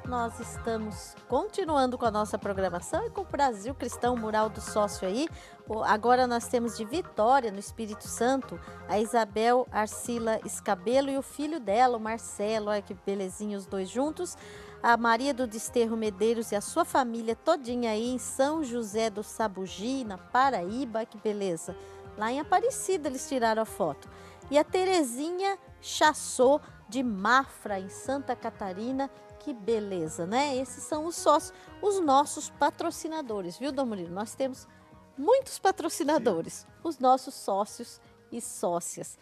Nós estamos continuando com a nossa programação e com o Brasil Cristão Mural do Sócio aí. Agora nós temos de Vitória, no Espírito Santo, a Isabel Arcila Escabelo e o filho dela, o Marcelo. Olha que belezinha os dois juntos. A Maria do Desterro Medeiros e a sua família todinha aí em São José do Sabugi, na Paraíba. Que beleza. Lá em Aparecida eles tiraram a foto. E a Terezinha Chassô de Mafra, em Santa Catarina. Que beleza, né? Esses são os sócios, os nossos patrocinadores, viu, Dom Murilo? Nós temos muitos patrocinadores, sim, os nossos sócios e sócias.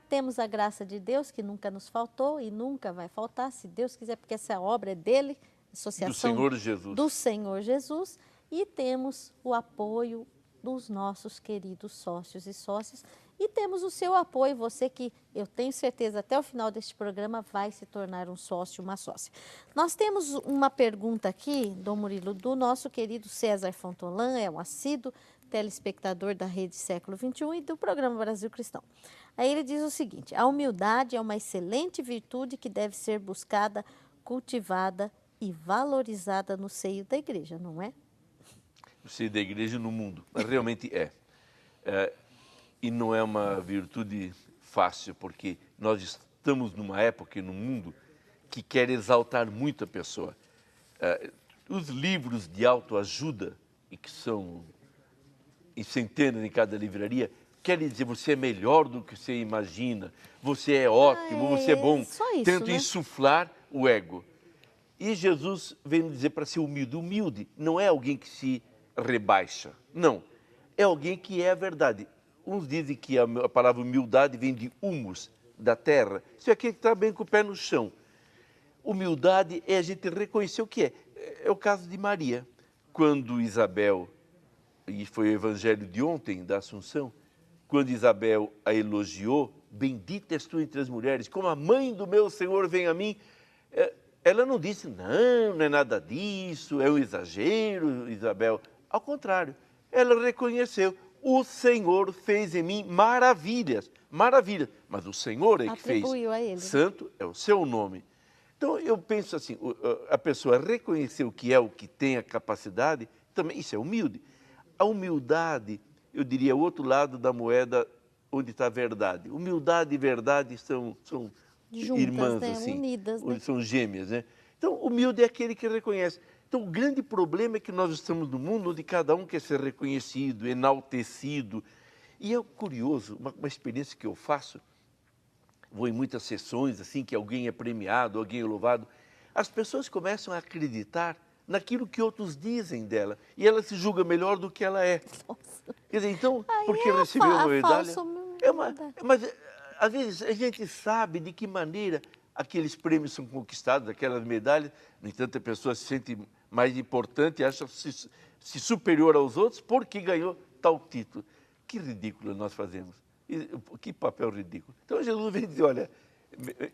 Temos a graça de Deus, que nunca nos faltou e nunca vai faltar, se Deus quiser, porque essa obra é dele, associação do Senhor Jesus. Do Senhor Jesus. E temos o apoio dos nossos queridos sócios e sócias. E temos o seu apoio, você que eu tenho certeza até o final deste programa vai se tornar um sócio, uma sócia. Nós temos uma pergunta aqui, Dom Murilo, do nosso querido César Fontolan, é um assíduo telespectador da Rede Século XXI e do programa Brasil Cristão. Aí ele diz o seguinte: a humildade é uma excelente virtude que deve ser buscada, cultivada e valorizada no seio da igreja, não é? No seio da igreja e no mundo, mas realmente é. E não é uma virtude fácil, porque nós estamos numa época e num mundo que quer exaltar muito a pessoa. Os livros de autoajuda, e que são em centenas em cada livraria, querem dizer você é melhor do que você imagina, você é ótimo, você é bom. Só isso, Tentam né? insuflar o ego. E Jesus vem nos dizer para ser humilde. Humilde não é alguém que se rebaixa, não. É alguém que é a verdade. Uns dizem que a palavra humildade vem de humus, da terra. Isso é aquele que está bem com o pé no chão. Humildade é a gente reconhecer o que é. É o caso de Maria. Quando Isabel, e foi o evangelho de ontem, da Assunção, quando Isabel a elogiou, bendita és tu entre as mulheres, como a mãe do meu Senhor vem a mim, ela não disse, não é nada disso, é um exagero, Isabel. Ao contrário, ela reconheceu, o Senhor fez em mim maravilhas, maravilhas. Mas o Senhor é que fez. Atribuiu a ele. Santo é o seu nome. Então, eu penso assim, a pessoa reconhecer o que tem a capacidade, também isso é humilde. A humildade, eu diria, o outro lado da moeda onde está a verdade. Humildade e verdade são juntas, irmãs, né? assim, Unidas, né? São gêmeas, né? Então, humilde é aquele que reconhece. Então, o grande problema é que nós estamos num mundo onde cada um quer ser reconhecido, enaltecido. E é curioso, uma experiência que eu faço, vou em muitas sessões, assim, que alguém é premiado, alguém é louvado, as pessoas começam a acreditar naquilo que outros dizem dela, e ela se julga melhor do que ela é. Nossa. Quer dizer, então, Aí porque recebeu uma medalha... humildade. Mas, às vezes, a gente sabe de que maneira aqueles prêmios são conquistados, aquelas medalhas, no entanto, a pessoa se sente mais importante, acha-se superior aos outros porque ganhou tal título. Que ridículo nós fazemos. Que papel ridículo. Então, Jesus vem dizer, olha,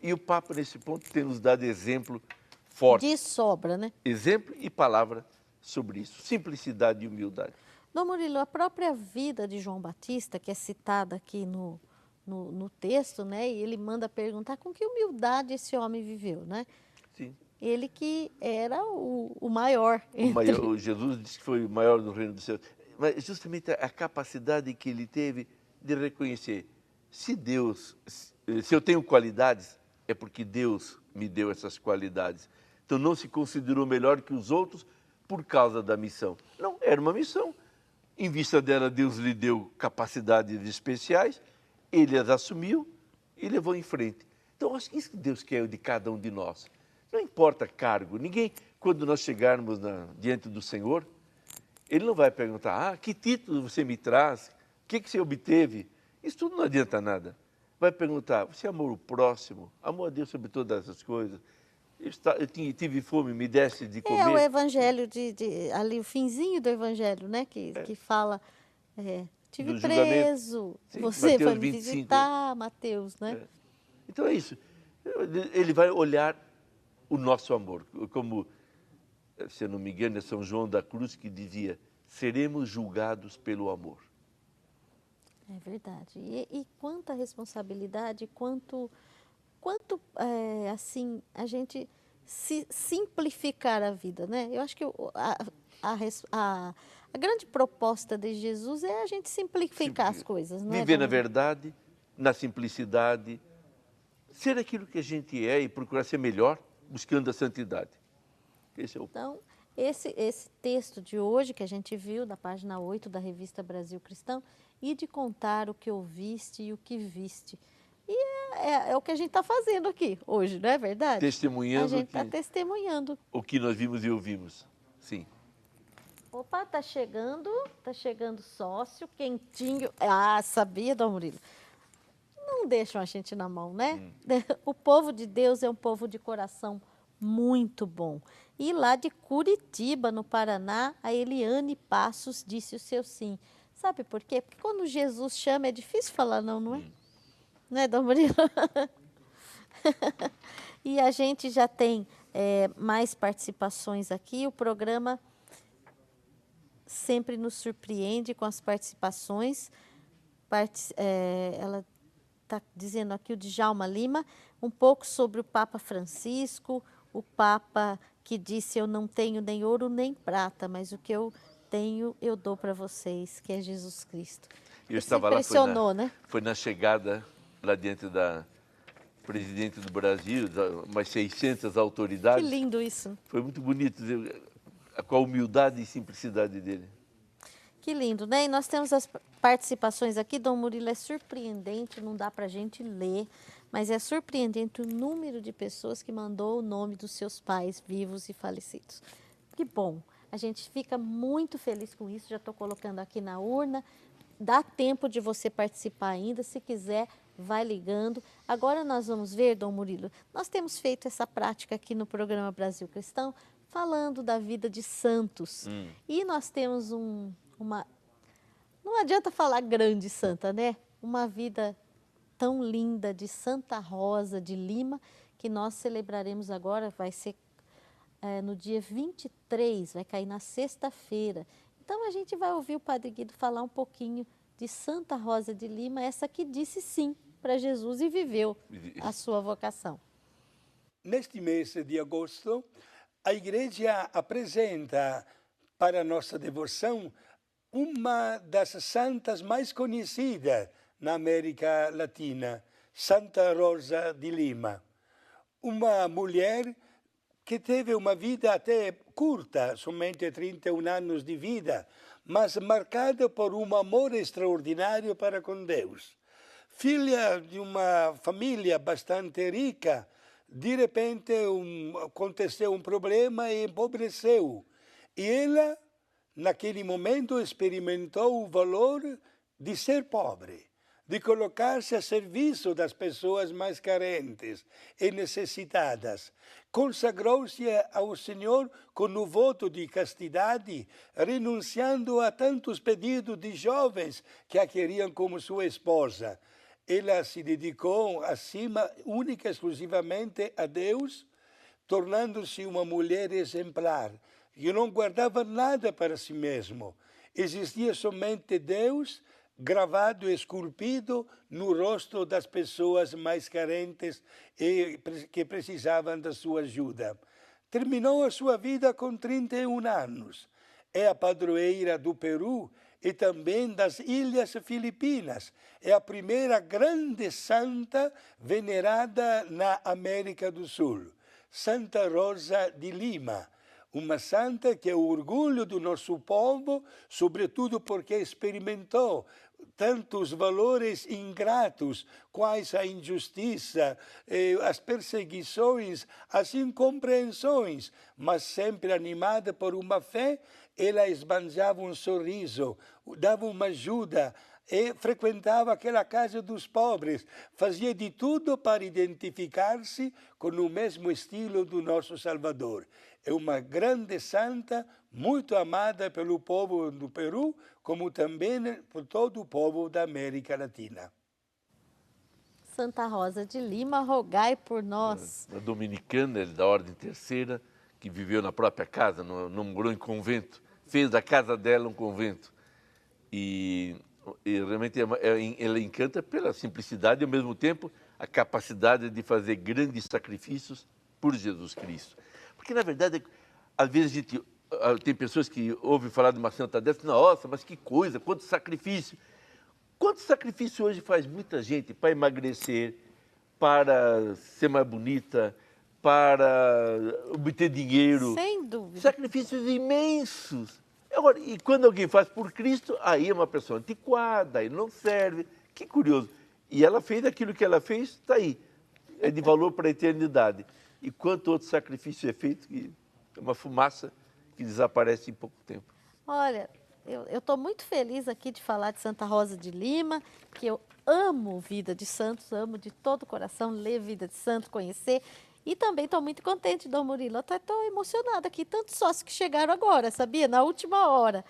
e o Papa, nesse ponto, tem nos dado exemplo forte. De sobra, né? Exemplo e palavra sobre isso. Simplicidade e humildade. Dom Murilo, a própria vida de João Batista, que é citada aqui no texto, né? E ele manda perguntar com que humildade esse homem viveu, né? Sim. Ele que era o maior. O Jesus disse que foi o maior do reino dos céus. Mas justamente a capacidade que ele teve de reconhecer, se eu tenho qualidades, é porque Deus me deu essas qualidades. Então não se considerou melhor que os outros por causa da missão. Não, era uma missão. Em vista dela, Deus lhe deu capacidades especiais, ele as assumiu e levou em frente. Então, acho que isso que Deus quer de cada um de nós. Não importa cargo, ninguém, quando nós chegarmos diante do Senhor, Ele não vai perguntar, que título você me traz? O que você obteve? Isso tudo não adianta nada. Vai perguntar, você amou o próximo? Amou a Deus sobre todas as coisas? Eu tive fome, me deste de comer? É o evangelho, ali o finzinho do evangelho, né? Que fala, tive Do julgamento. preso, Sim, você Mateus foi me 25, visitar, Mateus, né? Então é isso. Ele vai olhar o nosso amor. Como, se eu não me engano, é São João da Cruz que dizia, seremos julgados pelo amor. É verdade. E quanta responsabilidade, quanto assim, a gente se simplificar a vida, né? Eu acho que a grande proposta de Jesus é a gente simplificar as coisas, não é? Viver na verdade, na simplicidade, ser aquilo que a gente é e procurar ser melhor, buscando a santidade. Esse é o... Então, esse texto de hoje que a gente viu, da página 8 da revista Brasil Cristão, e de contar o que ouviste e o que viste. E é o que a gente está fazendo aqui hoje, não é verdade? Testemunhando a gente está testemunhando. O que nós vimos e ouvimos. Sim. Opa, tá chegando sócio, quentinho. Ah, sabia, Dom Murilo? Não deixam a gente na mão, né? O povo de Deus é um povo de coração muito bom. E lá de Curitiba, no Paraná, a Eliane Passos disse o seu sim. Sabe por quê? Porque quando Jesus chama é difícil falar não, não é? Não é, Dom Murilo? E a gente já tem mais participações aqui. O programa sempre nos surpreende com as participações. Ela está dizendo aqui o Djalma Lima, um pouco sobre o Papa Francisco, o Papa que disse: eu não tenho nem ouro nem prata, mas o que eu tenho eu dou para vocês, que é Jesus Cristo. Eu Isso estava impressionou, lá, né? Foi na chegada lá diante da presidente do Brasil, umas 600 autoridades. Que lindo isso. Foi muito bonito, com a humildade e simplicidade dele. Que lindo, né? E nós temos as participações aqui. Dom Murilo, é surpreendente, não dá para a gente ler, mas é surpreendente o número de pessoas que mandou o nome dos seus pais vivos e falecidos. Que bom, a gente fica muito feliz com isso, já estou colocando aqui na urna. Dá tempo de você participar ainda, se quiser, vai ligando. Agora nós vamos ver, Dom Murilo, nós temos feito essa prática aqui no programa Brasil Cristão, falando da vida de santos. E nós temos não adianta falar grande santa, né? Uma vida tão linda de Santa Rosa de Lima, que nós celebraremos agora, vai ser no dia 23, vai cair na sexta-feira. Então a gente vai ouvir o Padre Guido falar um pouquinho de Santa Rosa de Lima, essa que disse sim para Jesus e viveu a sua vocação. Neste mês de agosto, a Igreja apresenta para nossa devoção uma das santas mais conhecidas na América Latina, Santa Rosa de Lima. Uma mulher que teve uma vida até curta, somente 31 anos de vida, mas marcada por um amor extraordinário para com Deus. Filha de uma família bastante rica, de repente aconteceu um problema e empobreceu. E ela, naquele momento, experimentou o valor de ser pobre, de colocar-se a serviço das pessoas mais carentes e necessitadas. Consagrou-se ao Senhor com o voto de castidade, renunciando a tantos pedidos de jovens que a queriam como sua esposa. Ela se dedicou, acima, única e exclusivamente a Deus, tornando-se uma mulher exemplar, que não guardava nada para si mesmo. Existia somente Deus, gravado e esculpido no rosto das pessoas mais carentes e que precisavam da sua ajuda. Terminou a sua vida com 31 anos. É a padroeira do Peru e também das Ilhas Filipinas. É a primeira grande santa venerada na América do Sul. Santa Rosa de Lima, uma santa que é o orgulho do nosso povo, sobretudo porque experimentou tantos valores ingratos, quais a injustiça, as perseguições, as incompreensões, mas sempre animada por uma fé, ela esbanjava um sorriso, dava uma ajuda, e frequentava aquela casa dos pobres, fazia de tudo para identificar-se com o mesmo estilo do nosso Salvador. É uma grande santa, muito amada pelo povo do Peru, como também por todo o povo da América Latina. Santa Rosa de Lima, rogai por nós. Uma dominicana, da Ordem Terceira, que viveu na própria casa, não morou em convento, fez da casa dela um convento. E realmente ela encanta pela simplicidade e, ao mesmo tempo, a capacidade de fazer grandes sacrifícios por Jesus Cristo. Porque, na verdade, às vezes a gente tem pessoas que ouvem falar de uma santa dessa, nossa, mas que coisa, quanto sacrifício. Quanto sacrifício hoje faz muita gente para emagrecer, para ser mais bonita, para obter dinheiro. Sem dúvida. Sacrifícios imensos. Agora, e quando alguém faz por Cristo, aí é uma pessoa antiquada, aí não serve. Que curioso. E ela fez aquilo que ela fez, está aí. É de valor para a eternidade. E quanto outro sacrifício é feito, que é uma fumaça que desaparece em pouco tempo. Olha, eu estou muito feliz aqui de falar de Santa Rosa de Lima, que eu amo Vida de Santos, amo de todo o coração ler Vida de Santos, conhecer. E também estou muito contente, Dom Murilo. Até estou emocionada aqui, tantos sócios que chegaram agora, sabia? Na última hora.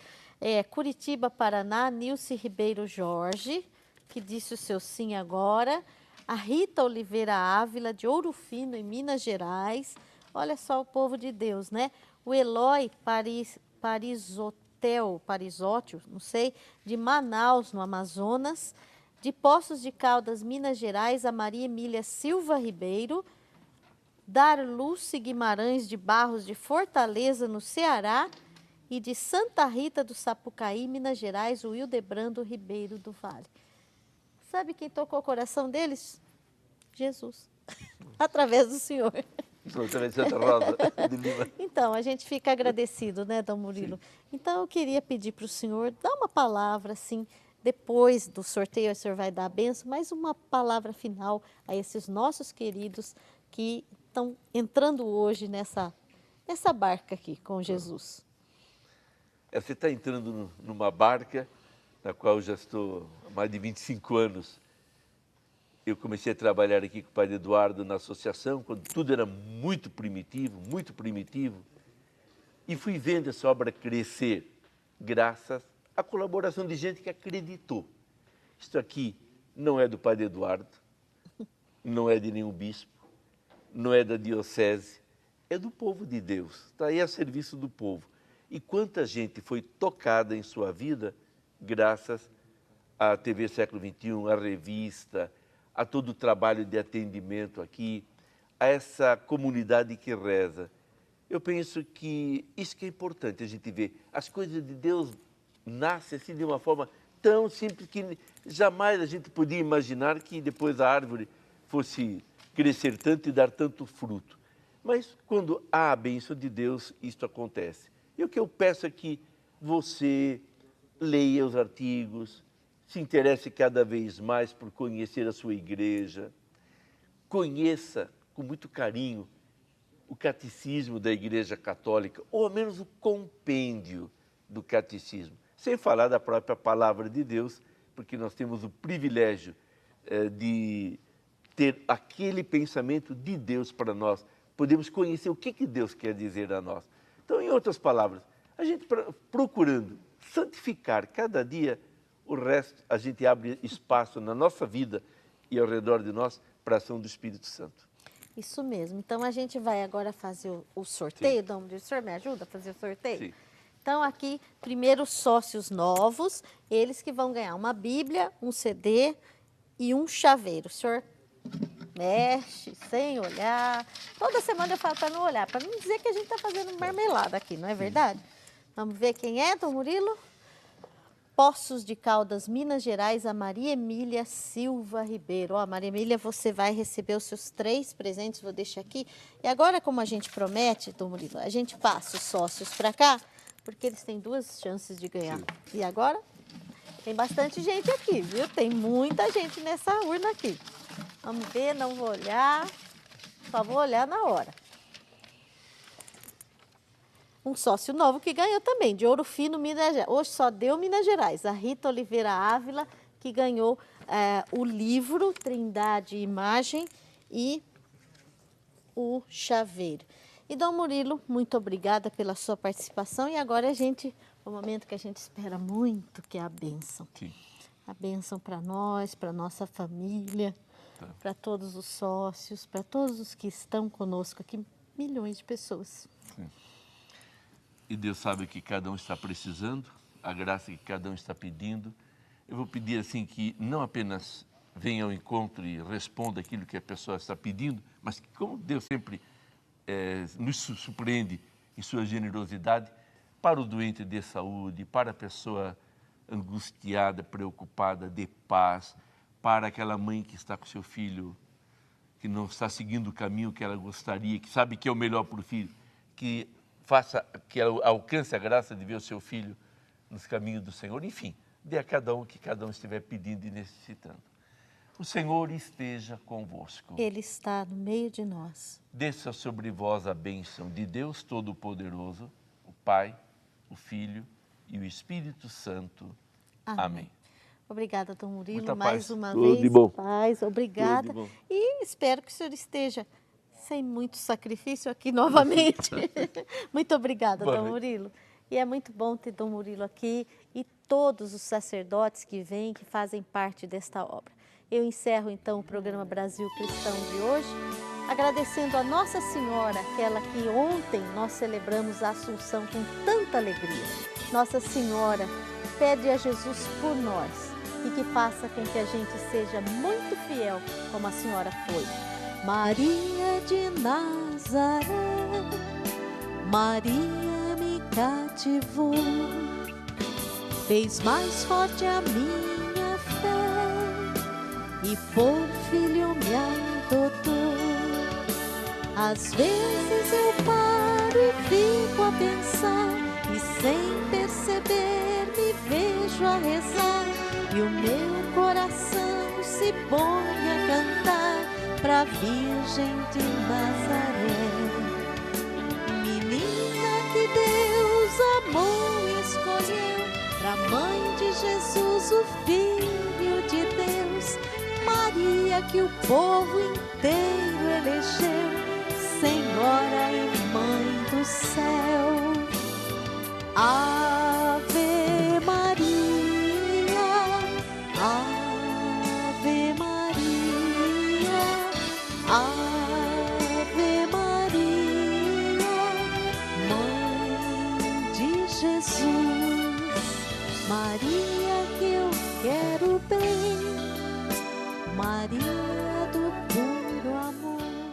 Curitiba, Paraná, Nilce Ribeiro Jorge, que disse o seu sim agora. A Rita Oliveira Ávila, de Ouro Fino, em Gerais. Olha só o povo de Deus, né? O Eloy Parisótio, não sei, de Manaus, no Amazonas. De Poços de Caldas, Minas Gerais, a Maria Emília Silva Ribeiro. Darluce Guimarães de Barros, de Fortaleza, no Ceará. E de Santa Rita do Sapucaí, Minas Gerais, o Hildebrando Ribeiro do Vale. Sabe quem tocou o coração deles? Jesus, através do Senhor. Através de Santa Rosa de Lima. Então, a gente fica agradecido, né, Dom Murilo? Sim. Então, eu queria pedir para o senhor dar uma palavra, assim, depois do sorteio, o senhor vai dar a benção, mas uma palavra final a esses nossos queridos que estão entrando hoje nessa barca aqui com Jesus. Você está entrando numa barca na qual eu já estou há mais de 25 anos. Eu comecei a trabalhar aqui com o Padre Eduardo na associação, quando tudo era muito primitivo, e fui vendo essa obra crescer, graças à colaboração de gente que acreditou. Isto aqui não é do Padre Eduardo, não é de nenhum bispo, não é da diocese, é do povo de Deus, está aí a serviço do povo. E quanta gente foi tocada em sua vida, graças à TV Século XXI, à revista, a todo o trabalho de atendimento aqui, a essa comunidade que reza. Eu penso que isso que é importante a gente ver. As coisas de Deus nascem assim de uma forma tão simples que jamais a gente podia imaginar que depois a árvore fosse crescer tanto e dar tanto fruto. Mas quando há a bênção de Deus, isto acontece. E o que eu peço é que você leia os artigos, se interesse cada vez mais por conhecer a sua igreja, conheça com muito carinho o catecismo da Igreja Católica, ou ao menos o compêndio do catecismo, sem falar da própria palavra de Deus, porque nós temos o privilégio de ter aquele pensamento de Deus para nós, podemos conhecer o que Deus quer dizer a nós. Então, em outras palavras, a gente procurando santificar cada dia, o resto a gente abre espaço na nossa vida e ao redor de nós para a ação do Espírito Santo. Isso mesmo. Então, a gente vai agora fazer o sorteio. Dom Murilo, o senhor me ajuda a fazer o sorteio? Sim. Então, aqui, primeiro os sócios novos, eles que vão ganhar uma Bíblia, um CD e um chaveiro. O senhor mexe, sem olhar. Toda semana eu falo para não olhar, para não dizer que a gente está fazendo marmelada aqui, não é verdade? Vamos ver quem é, Dom Murilo? Poços de Caldas, Minas Gerais, a Maria Emília Silva Ribeiro. Ó, Maria Emília, você vai receber os seus 3 presentes, vou deixar aqui. E agora, como a gente promete, Dom Murilo, a gente passa os sócios para cá, porque eles têm 2 chances de ganhar. Sim. E agora, tem bastante gente aqui, viu? Tem muita gente nessa urna aqui. Vamos ver, não vou olhar, só vou olhar na hora. Um sócio novo que ganhou também, de Ouro Fino, Minas Gerais. Hoje só deu Minas Gerais. A Rita Oliveira Ávila, que ganhou o livro Trindade Imagem e o chaveiro. E Dom Murilo, muito obrigada pela sua participação. E agora o momento que a gente espera muito, que é a bênção. Sim. A bênção para nós, para nossa família, para todos os sócios, para todos os que estão conosco aqui, milhões de pessoas. Sim. E Deus sabe o que cada um está precisando, a graça que cada um está pedindo. Eu vou pedir assim que não apenas venha ao encontro e responda aquilo que a pessoa está pedindo, mas que, como Deus sempre nos surpreende em sua generosidade para o doente de saúde, para a pessoa angustiada, preocupada, de paz, para aquela mãe que está com seu filho, que não está seguindo o caminho que ela gostaria, que sabe que é o melhor para o filho, que ela alcance a graça de ver o seu filho nos caminhos do Senhor. Enfim, dê a cada um que cada um estiver pedindo e necessitando. O Senhor esteja convosco. Ele está no meio de nós. Desça sobre vós a bênção de Deus Todo-Poderoso, o Pai, o Filho e o Espírito Santo. Amém. Obrigada, Dom Murilo, Muita mais paz. uma Tudo vez. de bom. Paz, obrigada. Tudo de bom. E espero que o senhor esteja sem muito sacrifício aqui novamente. Muito obrigada, Boa Dom noite. Murilo. E é muito bom ter Dom Murilo aqui e todos os sacerdotes que vêm, que fazem parte desta obra. Eu encerro então o programa Brasil Cristão de hoje, agradecendo a Nossa Senhora, aquela que ontem nós celebramos a Assunção com tanta alegria. Nossa Senhora pede a Jesus por nós e que faça com que a gente seja muito fiel, como a senhora foi. Maria de Nazaré, Maria me cativou, fez mais forte a minha fé e por filho me adotou. Às vezes eu paro e fico a pensar e sem perceber me vejo a rezar e o meu coração se põe a cantar pra Virgem de Nazaré. Menina que Deus amou e escolheu pra Mãe de Jesus, o Filho de Deus. Maria que o povo inteiro elegeu, Senhora e Mãe do céu. Ave Maria, Ave Maria, Ave Maria, Mãe de Jesus. Maria que eu quero bem, Maria